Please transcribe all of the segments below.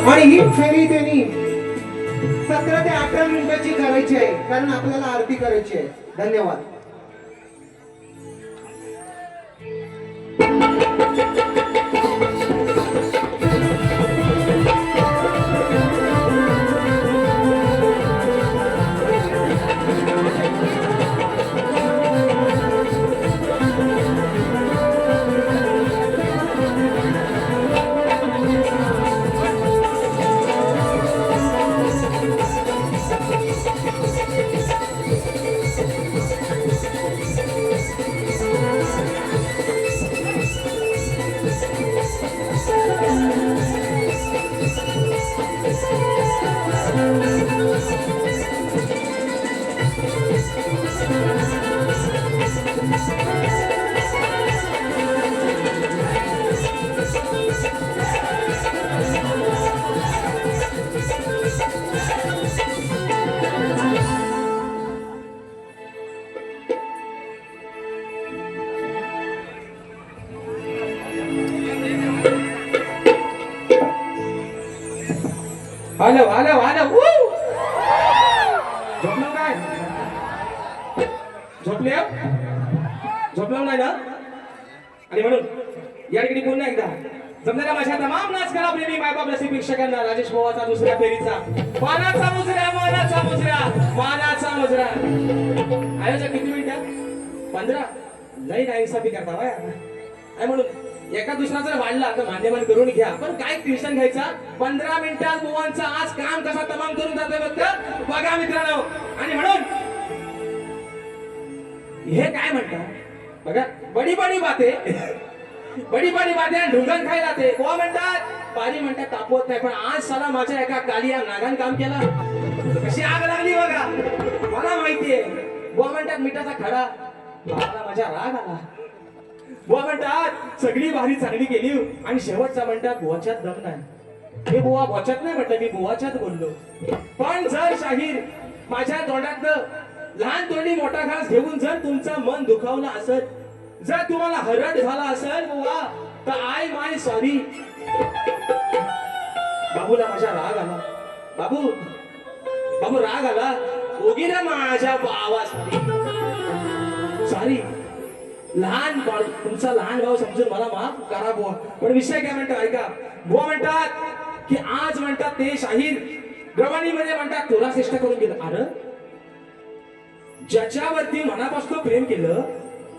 आणि ही फेरी त्यांनी 17 ते 18 मिनिटाची करायची आहे, कारण आपल्याला आरती करायची आहे. धन्यवाद. हॅलो हॅलो हॅलो झोपलो काय झोपले झोपलो नाही ना आणि म्हणून या ठिकाणी पुन्हा एकदा जमणाऱ्या माझ्या तमाम नाचकला प्रेमी मायबाप रसिक प्रेक्षकांना राजेश भावाचा दुसऱ्या फेरीचा मानाचा मुजरा मानाचा मुजरा मानाचा मुजरा आयोजक किती मिनिटं 15 लई नाईसाफी करता बाय आणि म्हणून एका दुसरा जर वाढला तर मान्यमान करून घ्या पण काय ट्युशन घ्यायचा 15 मिनिटात बुवांचा आज काम कसा तमाम करून जातोय बघा मित्रांनो आणि म्हणून हे काय म्हणतात बघा बडी बडी बाते ढुंगण खायला ते बुवा म्हणतात पाणी म्हणतात तापवत नाही पण आज साला माझ्या एका कालिया नागान काम केलं कशी आग लागली बघा मला माहितीये बुवा म्हणतात मिठाचा खडा भावाला माझ्या राग आला बुवा म्हणतात सगळी भारी चांगली केली आणि शेवटचा म्हणतात बुवाच्यात दम नाही हे बुवा बोच्यात नाही म्हटलं मी बुवाच्यात बोललो पण जर शाहीर माझ्या तोंडातलं लहान तोंडी मोठा घास घेऊन जर तुमचं मन दुखावलं असत जर तुम्हाला हरट झाला असेल बुवा तर आय माय सॉरी बाबूला माझ्या राग आला बाबू राग आला ओगी ना माझ्या बावासाठी सॉरी लहान भाऊ तुमचा लहान भाऊ समजून मला माफ करा बुवा पण विषय काय म्हणतात ऐका बुवा म्हणतात की आज म्हणतात ते शाहीर गवाणीमध्ये म्हणतात तुला श्रेष्ठ करून गेलं अरे ज्याच्यावरती मनापासून प्रेम केलं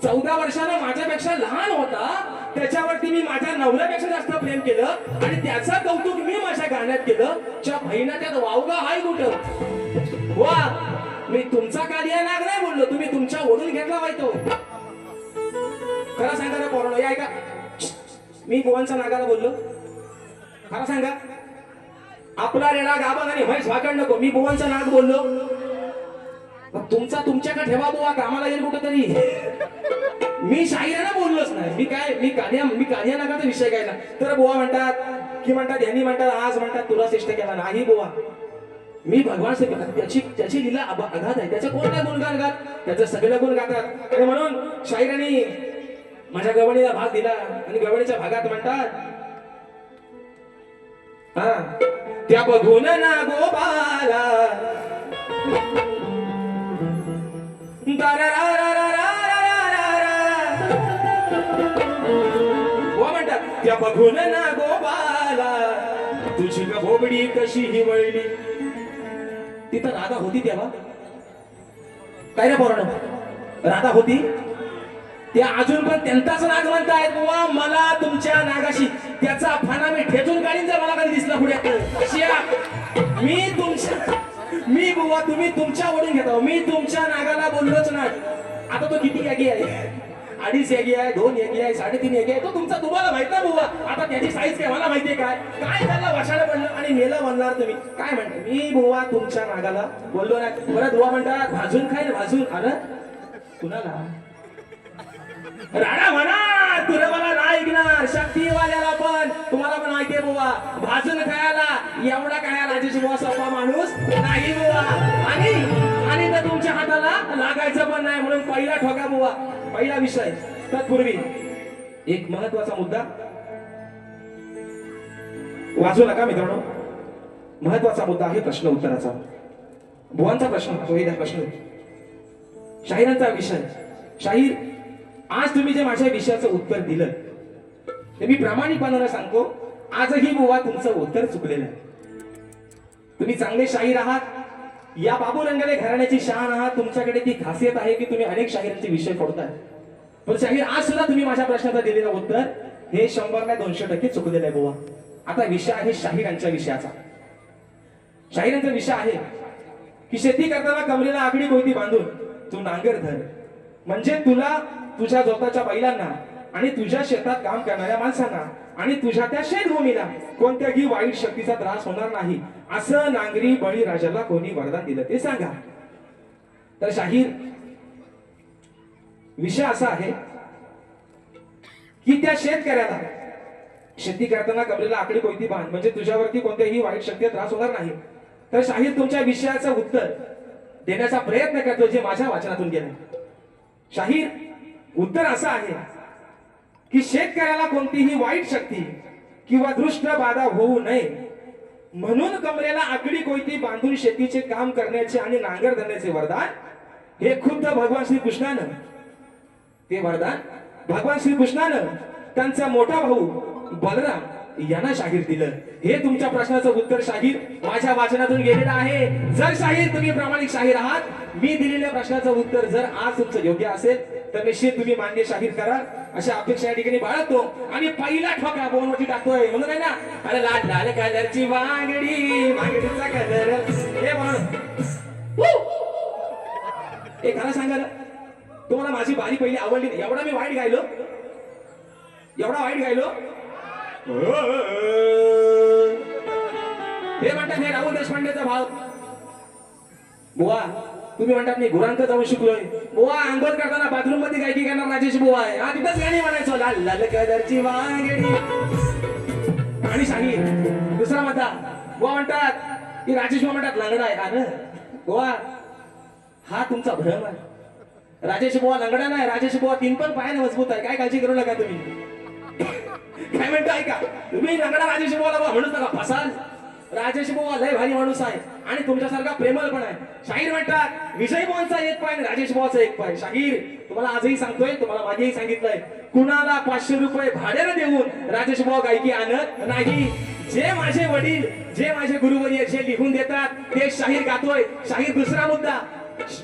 14 वर्षाला माझ्यापेक्षा लहान होता त्याच्यावरती मी माझ्या नवऱ्यापेक्षा जास्त प्रेम केलं आणि त्याचं कौतुक मी माझ्या गाण्यात केलं च्या बहिणा त्यात वावगा हाय कुठं वा मी तुमचा कार्य नाग नाही बोललो तुम्ही तुमच्या ओढून घेतला वाईतो खरं सांगा ना पोरांनो या ऐका मी बुवांचा नागाला बोललो खरं सांगा आपला रेडा गाभण आणि म्हैस भाकड नको मी बुवांचा नाग बोललो तुमचा तुमच्याकडे ठेवा बुवा कामाला येईल कुठं तरी मी शाहिरांना बोललोच नाही मी कार्य नागाचा विषय घ्यायला तर बुवा म्हणतात यांनी म्हणतात आज म्हणतात तुला श्रेष्ठ केला नाही बुवा मी भगवान त्याची लीला अगाध आहे त्याचं कोण नाही गुणगान गात त्याचं सगळं गुण गातात आणि म्हणून शाहिरांनी माझ्या गवणीला भाग दिला आणि गवणीच्या भागात म्हणतात हा त्या बघून ना गोपाला म्हणतात त्या बघून ना गोपाला तुझी भोबडी कशी हिवळली तिथं राधा होती तेव्हा काय रे पोरांनो राधा होती त्या अजून पण त्यांचाच नाग म्हणतायत बुवा मला तुमच्या नागाशी त्याचा फाना मी ठेचून काढीन जर मला कधी दिसला पुढे मी बुवा तुम्ही तुमच्या ओढून घेता मी तुमच्या नागाला बोललोच नाही आता तो किती यागी आहे 2.5 यागी आहे 2 यागी आहे 3.5 यागी आहे तो तुमचा तुम्हाला माहित ना बुवा आता त्याची साईज काय मला माहितीये काय त्याला वाशाला पडलं आणि मेलं म्हणणार तुम्ही काय म्हणता मी बुवा तुमच्या नागाला बोललो नाही परत बुवा म्हणतात भाजून खाईल भाजून आलं कुणाला राणा म्हणा तुला मला नाही ऐकणार शक्तीवाल्याला पण तुम्हाला पण माहितीये बुवा भाजून खायला एवढा काय राजेश बुवा सोपा माणूस नाही बुवा आणि तर तुमच्या हाताला लागायचं पण नाही म्हणून पहिला ठोका बुवा पहिला विषय तत्पूर्वी एक महत्वाचा मुद्दा वाचू नका मित्रांनो महत्वाचा मुद्दा आहे प्रश्न उत्तराचा. बुवांचा प्रश्न तो एक प्रश्न, शाहिरांचा विषय. शाहीर, आज तुम्ही जे माझ्या विषयाचं उत्तर दिलं ते मी प्रामाणिकपणाने सांगतो, आजही बुवा तुमचं उत्तर चुकलेलं आहे. तुम्ही चांगले शाहीर आहात, या बाबू रंगाले घराण्याची शान आहात. तुमच्याकडे ती खासियत आहे की तुम्ही अनेक शाहिरांचे विषय फोडताय. पण शाहीर, आज सुद्धा तुम्ही माझ्या प्रश्नाचं दिलेलं उत्तर हे 100 नाही 200% चुकलेलं आहे बुवा. आता विषय आहे शाहिरांच्या विषयाचा. शाहिरांचा विषय आहे की शेती करताना कमरेला आकडी कोयती बांधून तू नांगर धर, म्हणजे तुला, तुझ्या स्वतःच्या बैलांना आणि तुझ्या शेतात काम करणाऱ्या माणसांना आणि तुझ्या त्या शेतभूमीला कोणत्याही वाईट शक्तीचा त्रास होणार नाही, असं नांगरी बळीराजाला कोणी वरदान दिलं ते सांगा. तर शाहीर, विषय असा आहे की त्या शेतकऱ्याला शेती करताना कमरेला आकडी कोयती बांध, म्हणजे तुझ्यावरती कोणत्याही वाईट शक्तीचा त्रास होणार नाही. तर शाहीर, तुमच्या विषयाचं उत्तर देण्याचा प्रयत्न करतो जे माझ्या वाचनातून गेलं. शाहीर, उत्तर असं आहे की शेतकऱ्याला कोणतीही वाईट शक्ती किंवा दृष्ट बाधा होऊ नये म्हणून कमरेला आकडी कोयती बांधून शेतीचे काम करण्याचे आणि नांगर धरण्याचे वरदान हे खुद्द भगवान श्रीकृष्णानं, ते वरदान भगवान श्रीकृष्णानं त्यांचा मोठा भाऊ बलराम यांना शाहीर दिलं. हे तुमच्या प्रश्नाचं उत्तर शाहीर माझ्या वाचनातून गेलेलं आहे. जर शाहीर तुम्ही प्रामाणिक शाहीर आहात, मी दिलेल्या प्रश्नाचं उत्तर जर आज तुमचं योग्य असेल तर निश्चित तुम्ही मान्य शाहीर कराल अशा अपेक्षा या ठिकाणी बाळगतो. आणि पहिला ठोका बोनवरती टाकतोय म्हणून आहे ना, अरे लाल लाल कलरची वांगडी, वांगडीचा कलर हे म्हणून. हे खरं सांगा ना, तुम्हाला माझी बारी पहिली आवडली नाही? एवढा मी वाईट गायलो, एवढा वाईट गायलो. हे म्हणतात हे राहुल देशपांडेचा भाव. बुवा, तुम्ही म्हणतात मी गुरांक जाऊन शिकलोय. बुवा, अंघोळ करताना बाथरूम मध्ये गायकी करणार राजेश बुवा आहे. हा, तिथंच गाणी म्हणायचो, लाल लाल कलरची वांगडी. आणि शाहीर दुसरा म्हणता, बुवा म्हणतात की राजेश बुवा म्हणतात लंगडा आहे. अरे बुवा, हा तुमचा भ्रम आहे. राजेश बुवा लंगडा नाही, राजेश बुवा 3 पण पायाने मजबूत आहे. काय काळजी करू नका तुम्ही. काय म्हणतो ऐका, तुम्ही लंगडा राजेश बुवाला म्हणूच नका, फसाल. राजेश बुवा लय भारी माणूस आहे आणि तुमच्यासारखा प्रेमळ पण आहे. शाहीर म्हणतात विजय बुवांचा 1 पाय आणि राजेश बुवाचा 1 पाय. शाहीर, तुम्हाला आजही सांगतोय, तुम्हाला मागेही सांगितलंय, कुणाला 500 रुपये भाड्यानं देऊन राजेश बुवा गायकी आणत नाही. जे माझे वडील, जे माझे गुरुवर्य जे लिहून देतात ते शाहीर गातोय. शाहीर, दुसरा मुद्दा,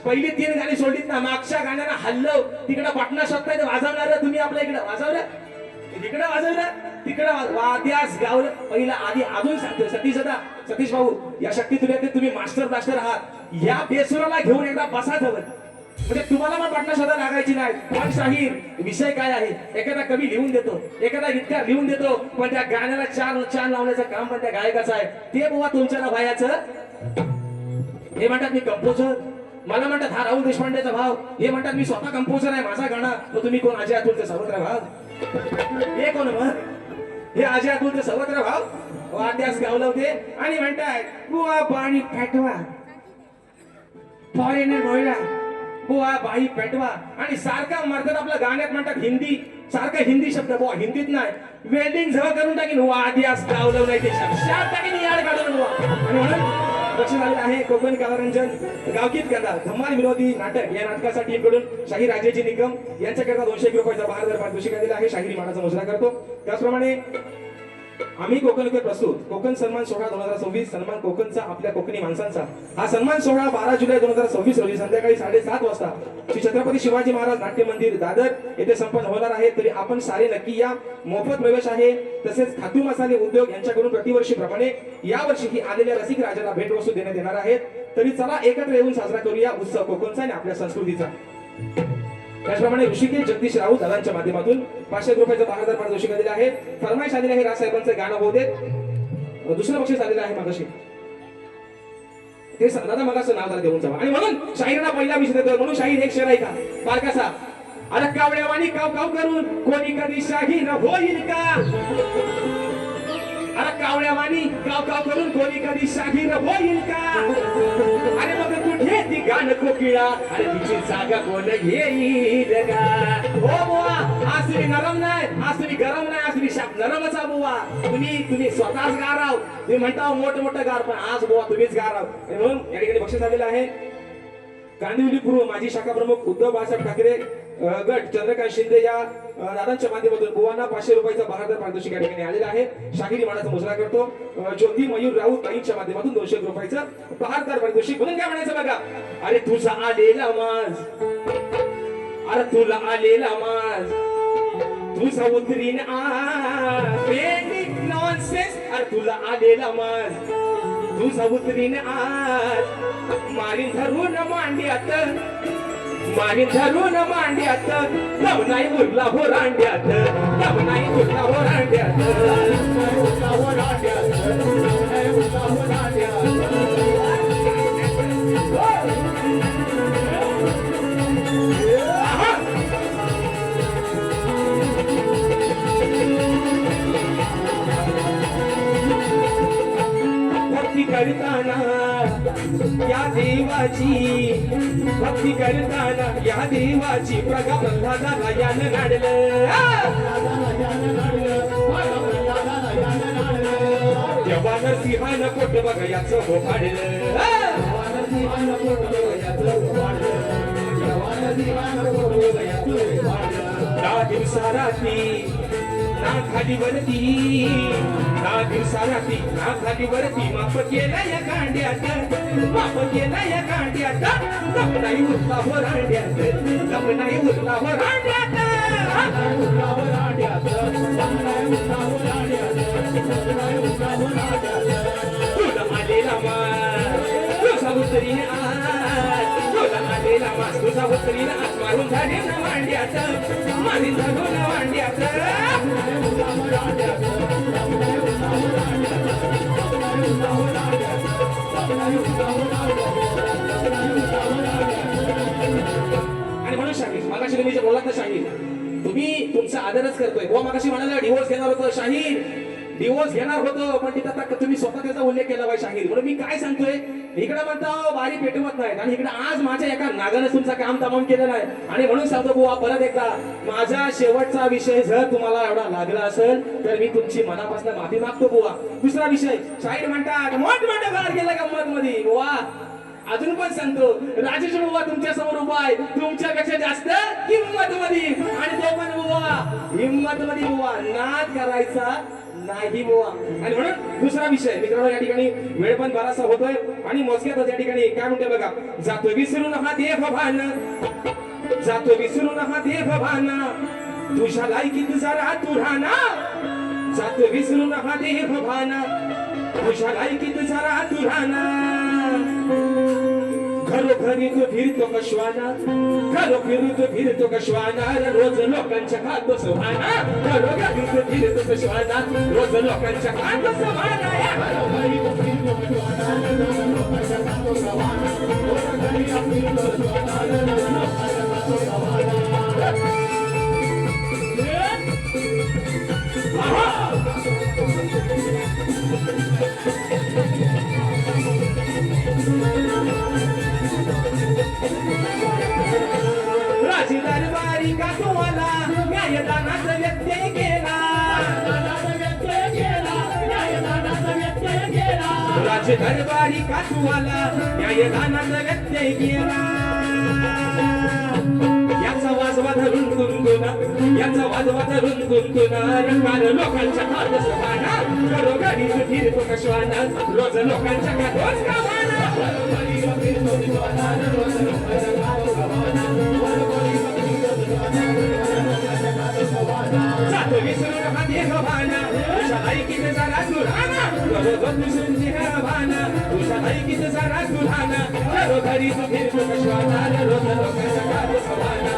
पहिली 3 गाणी सोडलीत ना, मागच्या गाण्याला हल्लो तिकडे पाटणा शब्द वाजवणार, तुम्ही आपल्या इकडे वाजवलं, इकडे वाजवलं, तिकडे वाद्यास गावलं. पहिला आधी अजून सांगतोय, सतीश भाऊ, या शक्ती तुम्ही मास्टर ब्लास्टर आहात. या बेसुराला घेऊन एकदा बसा जवळ, म्हणजे तुम्हाला पण पाटणा शब्द लागायची नाही. पण शाहीर, विषय काय आहे, एखादा कवी लिहून देतो, एखादा गीतकार लिहून देतो, पण त्या गाण्याला चार लावण्याचं काम पण त्या गायकाचं आहे. ते बुवा तुमच्या ना व्हायचं. हे म्हणतात मी कंपोजर, मला म्हणतात हा राहुल देशपांडेचा भाव. हे म्हणतात मी स्वतः कंपोजर आहे, माझा गाणं. तर तुम्ही कोण, अजय अतुलचे सावत्र भाव? हे कोण मग? हे अजय अतुलचे सावत्र भाव वाद्यास गावलं होते. आणि म्हणताय बुवा पाणी पेटवा, फॉरेनर बोलला, बुवा बाई पेटवा. आणि सारखा मारतात आपल्या गाण्यात म्हणतात हिंदी, सारखा हिंदी शब्द. बुवा हिंदीत नाही, वेल्डिंग जवळ करून टाकीन वाद्यास गावलं नाही ते शब्द टाकीन याड काढून बुवा. आणि म्हणून लक्षात आलेलं आहे कोकण कलारंजन गावकीत गदा धम्माल विनोदी नाटक या नाटकासाठी टीमकडून शाहीर राजेजी निकम यांच्याकरता 201 रुपयाचा बहादर पारितोषिक दिला आहे. शाहिरी मानाचा मुजरा करतो. त्याचप्रमाणे आम्ही कोकण प्रस्तुत कोकण सन्मान सोहळा 2026 सन्मान कोकणचा आपल्या कोकणी माणसांचा हा सन्मान सोहळा 12 जुलै 2026 रोजी संध्याकाळी 7:30 वाजता श्री छत्रपती शिवाजी महाराज नाट्य मंदिर दादर येथे संपन्न होणार आहे. तरी आपण सारे नक्की या. मोफत प्रवेश आहे. तसेच खातू मसाले उद्योग यांच्याकडून प्रतिवर्षीप्रमाणे यावर्षीही आलेल्या रसिक राजाला भेटवस्तू देण्यात येणार आहेत. तरी चला एकत्र येऊन साजरा करूया उत्सव कोकणचा आणि आपल्या संस्कृतीचा. त्याचप्रमाणे ऋषिकेश जगदीश राऊत दादांच्या माध्यमातून 500 रुपयाचा बहादर पारितोषिक दिले आहे. फरमाईश आलेली आहे राजसाहेबांचं गाणं होऊ देत. दुसरं बक्षीस आलेलं आहे मागाशी, ते दादा मगाचं नाव जरा देऊन जावा. आणि म्हणून शाहिरांना पहिला विषय देतो. म्हणून शाहीर एक शेर आहे का बारकासा, अरे कावळ्यावानी काव काव करून कोणी कधी शाहीर होईल का? अरे कावळ्यावानी काव काव करून कोणी कधी शाहीर होईल का? अरे मग कुठे ती गाणं कोकिळा आणि तिची जागा कोण घेईल का हो बुवा आज तुम्ही नरम नाही आज तुम्ही गरम नाही आज तुम्ही शाप नरमच आहा बुवा तुम्ही स्वतःच गार आहोत तुम्ही म्हणता मोठं गार पण आज बुवा तुम्हीच गार आहोत म्हणून या ठिकाणी बक्षीस आलेलं आहे कांदिवली पूर्व माजी शाखा प्रमुख उद्धव बाळासाहेब ठाकरे गट चंद्रकांत शिंदे या दादांच्या माध्यमातून बुवांना 500 रुपयाचा बहादर पारितोषिक या ठिकाणी आलेला आहे शाहिरी मानाचा मुजरा करतो ज्योती मयूर राऊत ताईंच्या माध्यमातून 200 रुपयाचं बहादर पारितोषिक म्हणून काय म्हणायचं बघा अरे तुझा आलेला माज अरे तुला आलेला माज तुझा उतरीन नॉनसेन्स अरे तुला आलेला माज तुझा उतरीन आज मारीन धरून मांड्यात दम नाही उरला हो रांड्यात दम नाही उरला हो रांड्यात भक्ती करताना या देवाची प्रगा प्रल्हादाला यानं नाडलं देवानं सिंहानं पोट बघायचं हो पाडलं त्या दिवसाराती ना खाली वरती माफ केला या कांड्यात दम नाही उरला हो रांड्यात तुला आलेला मास तुझा उतरीने आज मारून झाले ना मांड्यात मारीन धरून मांड्यात आणि म्हणून शाहीर मागाशी तुम्ही जे बोललात ना शाहीर तुम्ही तुमचा आदरच करतोय बुवा मागाशी म्हणाला डिवोर्स घेणार होतो शाहीर डिवोर्स घेणार होतो पण तिथं आता तुम्ही स्वतः त्याचा उल्लेख केला पाहिजे शाहीर म्हणून मी काय सांगतोय इकडे म्हणता बारी पेटवत नाहीत आणि इकडे आज माझ्या एका नागानं तुमचं काम तमाम केलेलं आहे आणि म्हणून सांगतो बुवा परत एकदा माझा शेवटचा विषय जर तुम्हाला एवढा लागला असेल तर मी तुमची मनापासून माफी मागतो बुवा दुसरा विषय शाहीर म्हणतात मोठमोठं गार गेला गंमत मध्ये बुवा अजून पण सांगतो राजेश बुवा तुमच्या समोर उभा आहे तुमच्यापेक्षा जास्त हिंमत मध्ये आणि तो पण बुवा हिंमत मध्ये बुवा नाद करायचा नाही बुवा आणि म्हणून दुसरा विषय मित्रांनो या ठिकाणी वेळ पण बराचसा होतोय आणि मोजक्यातच या ठिकाणी काय म्हणते बघा जातो विसरून हा देव भान तुझ्या लायकीत जरा तू राहना जातो विसरून हा देव भान तुझ्या लायकीत जरा तू राहना घरोघरी तो फिरतो कश्वाना रोज लोकांच्या खातो सुहाना घरोघरी तो फिरतो कश्वाना रोज लोकांच्या खातो सुहाना राजी दरबारी का तुम्हाला न्यायदानाचा व्यत्यय केला राजी दरबारी का तुम्हाला न्यायदानाचा व्यत्यय केला याचा वाजवा धरून गुंतुना रंगार लोकांच्या हात सभाना घरोघरी फिरतो कश्वाना रोज लोकांच्या खातोच कामाना जातो विसरून हा देह भाना तुझ्या लायकीत जरा सुराना रोज विसरून देह भाना तुझ्या लायकीत जरा सुराना घरोघरी फिरतो कश्वाना रोज लोकांच्या खात सभाना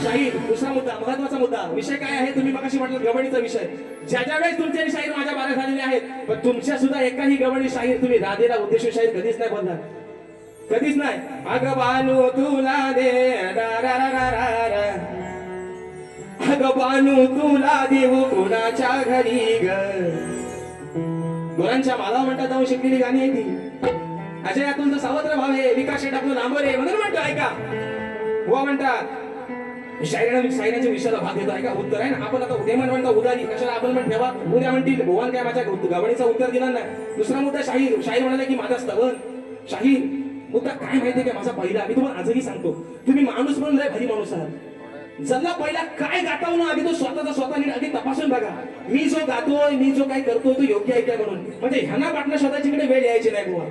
शाहीर दुसरा मुद्दा महत्वाचा मुद्दा विषय काय आहे तुम्ही मगाशी म्हटलं गवळीचा विषय ज्या वेळेस तुमचे शाहीर माझ्या बारा झालेले आहेत पण तुमच्या सुद्धा एकाही गवळी शाहीर तुम्ही राधेला उद्देशून शाहीर कधीच नाही बोलणार कधीच नाही. अगं बानू तुला दे रा रा रा रा रा रा. अगं बानू तुला देऊ कोणाच्या घरी ग. गुरांच्या माला म्हणतात जाऊन शिकलेली गाणी आहे ती. अजय तुमचं सावत्र भाव आहे, विकास शेट आपलं लांबर आहे म्हणून म्हणतो ऐका. हुआ म्हणतात शायराच्या विषयाला भाग देतो ऐका. उत्तर आहे ना आपण आता उद्या म्हणता उदारी कशाला आपण पण ठेवा. उद्या म्हणतील भगवान काय माझ्या गवणीचा उत्तर दिला नाही. दुसरा मुद्दा शाहीर. शाहीर म्हणाला की माझा स्तवन. शाहीर मुद्दा काय माहितीये का माझा पहिला. मी तुम्हाला आजही सांगतो, तुम्ही माणूस म्हणून लय भारी माणूस आहात. जल्ला पहिला काय गाताव ना आधी तो स्वतःचा नीट आधी तपासून बघा. मी जो गातोय, मी जो काय करतोय तो योग्य आहे का म्हणून. म्हणजे ह्यांना वाटणं स्वतःच्याकडे वेळ यायची नाही बुवा.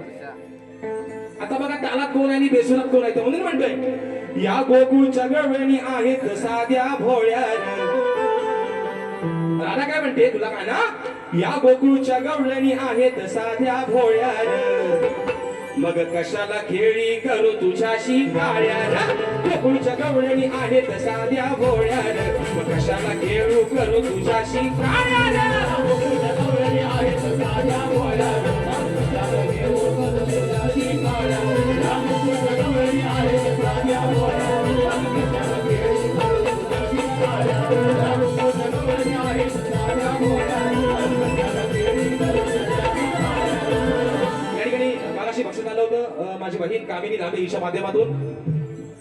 आता बघा तालात कोण आहे आणि बेसुरात कोण आहे म्हणून म्हणतोय या गोकुळच्या गवळणी आहेत साध्या भोळ्या. राधा काय म्हणते तुला काय ना. या गोकुळच्या गवळणी आहेत साध्या भोळ्या. मग कशाला खेळी करू तुझ्याशी काळ्या. गोकुळच्या गवळणी आहेत साध्या भोळ्या. मग कशाला खेळू करू तुझ्याशी काळ्या. गोकुळच्या गवळणी आहेत साध्या भोळ्या. बक्षीस आलं होतं माझी बहीण कामिनी लांबे हिच्या माध्यमातून.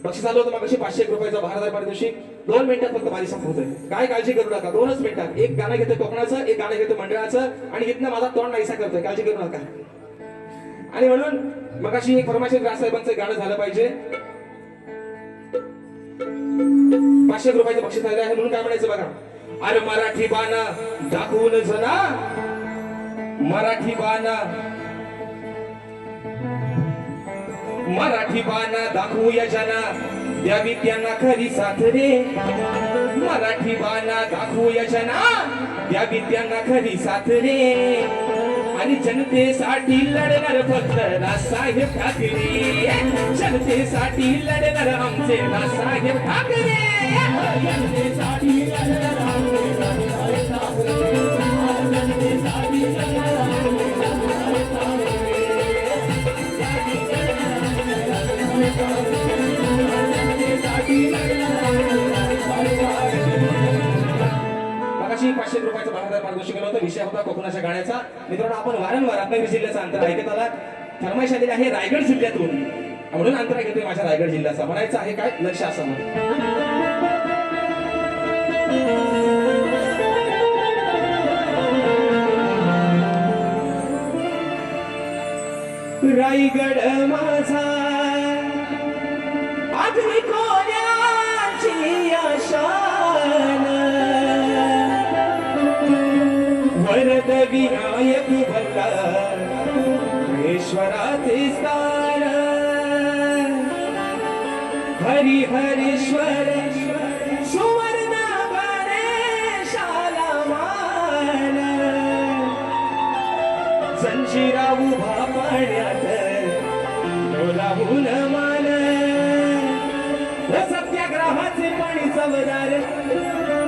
बक्षीस आलं होतं मागाशी 500 रुपयाचा 12,000 पारितोषिक. 2 मिनिटात फक्त माझी संपवतोय. काय काळजी करू नका, 2च मिनिटात. एक गाणं घेतो कोकणाचं, एक गाणं घेतो मंडळाचं आणि इथनं माझा तोंड नाहीसा करतोय. काळजी करू नका. आणि म्हणून मगाशी एक फरमाईश राजसाहेबांचं गाणं झालं पाहिजे. 500 रुपयाचं बक्षीस आलं आहे म्हणून काय म्हणायचं बघा. अरे मराठी बाणा दाखवून जना. मराठी बाणा मराठी बाणा दाखवूया जना. द्यावी त्यांना खरी साथ रे. मराठी बाणा दाखवूया जना. द्यावी त्यांना खरी साथ रे. आणि जनतेसाठी लढणार फक्त राजसाहेब ठाकरे. जनतेसाठी लढणार आमचे राजसाहेब ठाकरे. जनतेसाठी लढणार आमचे राजसाहेब ठाकरे. जनतेसाठी लढणार आमचे राजसाहेब ठाकरे. मगाशी 500 रुपयाचा 12,000 पारितोषिक आलं होतं. विषय होता कोकणाच्या गाण्याचा. मित्रांनो आपण वारंवार रत्नागिरी जिल्ह्याचा अंतर ऐकत आलात. फरमाईश आलेली आहे रायगड जिल्ह्यातून म्हणून अंतर घेतोय माझ्या रायगड जिल्ह्याचा. म्हणायचं आहे काय लक्ष असं. रायगड माझा आगरी कोण्याची आशान. वरद विनायक भला ईश्वराचे स्थान. हरिहरेश्वर सुवर्ण गणेशाला मान. जंजिरा उभा पाण्यात डोलावून मान. सत्याग्रहाचे पाणी चवदार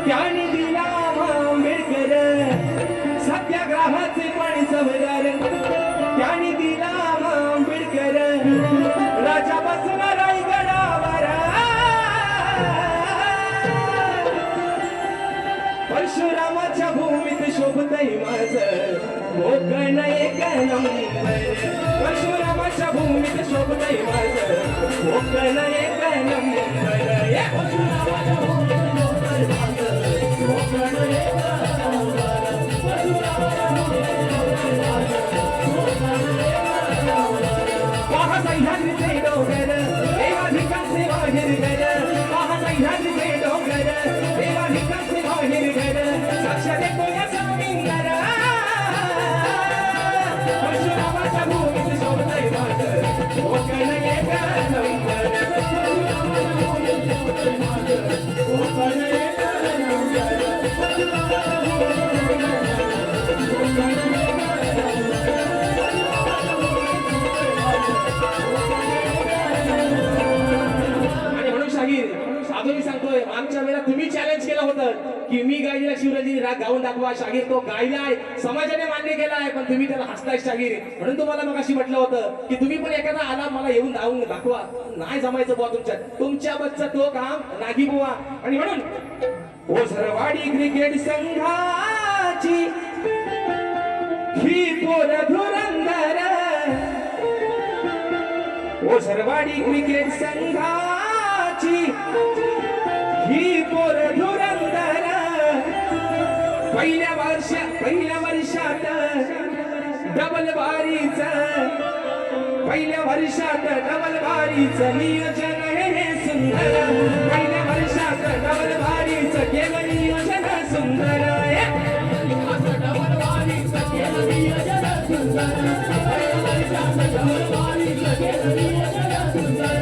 त्याने दिला आंबेडकर. सत्याग्रहाचे पाणी चवदार त्याने दिला आंबेडकर. राजा बसला रायगडावर. परशुरामाच्या भूमीत शोभतय माझं कोकण एक नंबर. परशुरामाच्या भूमीत शोभतय माझं कोकण एक नंबर. परशुरामाच्या भूमीत शोभतय माझं कोकण एक नंबर. परशुरामाच्या भूमीत शोभतय माझं कोकण एक नंबर. पहा सह्याद्रीचे डोंगर देवा भिकाचे बाहेर घर. पहा सह्याद्रीचे डोंगर देवा भिकाचे बाहेर घर. साक्ष देतो या समिंगर. परशुरामाच्या भूमीत शोभतय माझं कोकण एक नंबर. परशुरामाच्या भूमीत शोभतय माझं कोकण एक नंबर. की मी गायलेला शिवराजी राग गाऊन दाखवा. शाहीर तो गायलाय, समाजाने मान्य केलाय, पण तुम्ही त्याला हसताय शाहीर. म्हणून तुम्हाला मग अशी म्हटलं होतं की तुम्ही पण एखादा आला मला येऊन गाऊन दाखवा. नाही जमायचं बुवा तुमच्या बच्चा तो काम नागी बुवा. आणि म्हणून ओझरवाडी क्रिकेट संघाची ही पोर धुरंदर, ओझरवाडी क्रिकेट संघाची ही पोर धुरंदर, पहिल्या वर्षात डबल बारीच, पहिल्या वर्षात डबल बारीच नियोजन हे सुंदर, पहिल्या वर्षात डबल बारीच केलं नियोजन सुंदर. डबल बारीच केलं नियोजन सुंदर, पहिल्या वर्षात डबल बारीच केलं नियोजन सुंदर.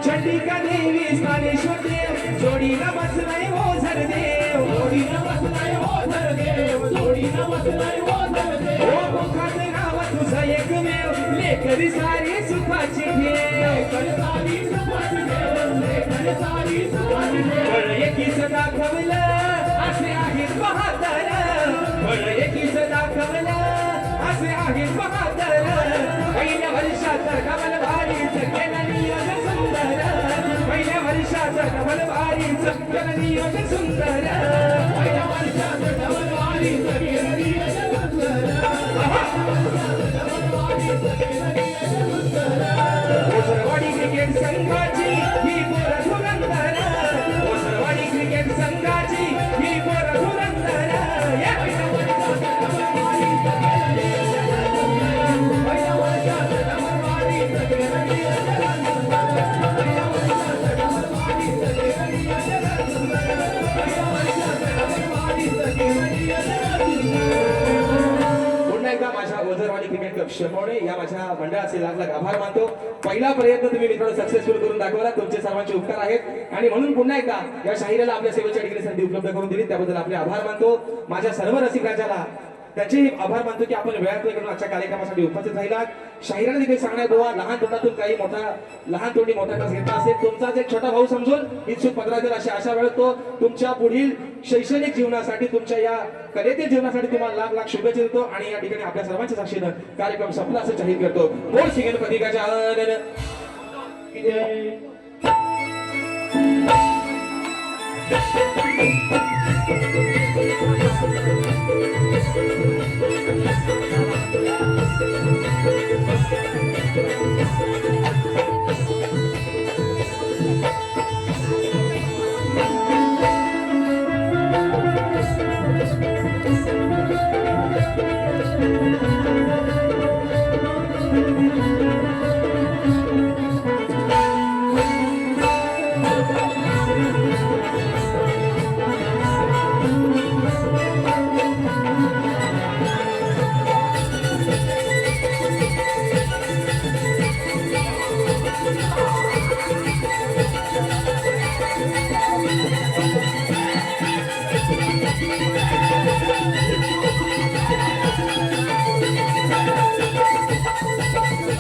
चंडिका देवी स्थानेश्वर देव जोडीला बसलाय ओझर देव, जोडीला बसलाय ओझर देव, जोडीला बसलाय ओझर देव. ओ मुखात नाव तुझं एकमेव, लेकरी सारी सुखाची ठेव, लेकरी सारी सुखाची ठेव, लेकरी सारी सुखाची ठेव. बळ एकीच दाखवलं असे आहेत बहादर, बळ एकीच दाखवलं असे आहेत बहादर. पहिल्या वर्षात डबल बारीच केलं नियोजन सुंदर, पहिल्या वर्षात डबल बारीच केलं नियोजन सुंदर, पहिल्या वर्षात डबल बारीच केलं नियोजन सुंदर. ओझरवाडी क्रिकेट संघाची ही पोर धुरंदर, ओझरवाडी क्रिकेट संघाची ही पोर धुरंदर. पुन्हा एकदा माझ्या ओझरवाडी क्रिकेट क्लब शेमोणे या माझ्या मंडळाचे लाख लाख आभार मानतो. पहिला प्रयत्न तुम्ही मित्रांनो सक्सेसफुल करून दाखवला, तुमचे सर्वांचे उपकार आहेत. आणि म्हणून पुन्हा एकदा या शाहिराला आपल्या सेवेच्या ठिकाणी संधी उपलब्ध करून दिली त्याबद्दल आपले आभार मानतो. माझ्या सर्व रसिकराजाला त्यांचेही आभार मानतो की आपण वेळात वेळ करून आजच्या कार्यक्रमासाठी उपस्थित राहिलात. शाहिराने देखील सांगण्यात बुवा लहान तोंडातून काही मोठा, लहान तोंडी मोठा तास घेतला असेल. तुमचाच एक छोटा भाऊ समजून इच्छुक पत्र देईल अशी आशा वेळतो. तुमच्या पुढील शैक्षणिक जीवनासाठी, तुमच्या या कलेतील जीवनासाठी तुम्हाला लाख लाख शुभेच्छा देतो. आणि या ठिकाणी आपल्या सर्वांच्या साक्षीनं कार्यक्रम संपला असं जाहीर करतो. बोल श्री गणपती गजानन.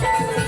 Thank you.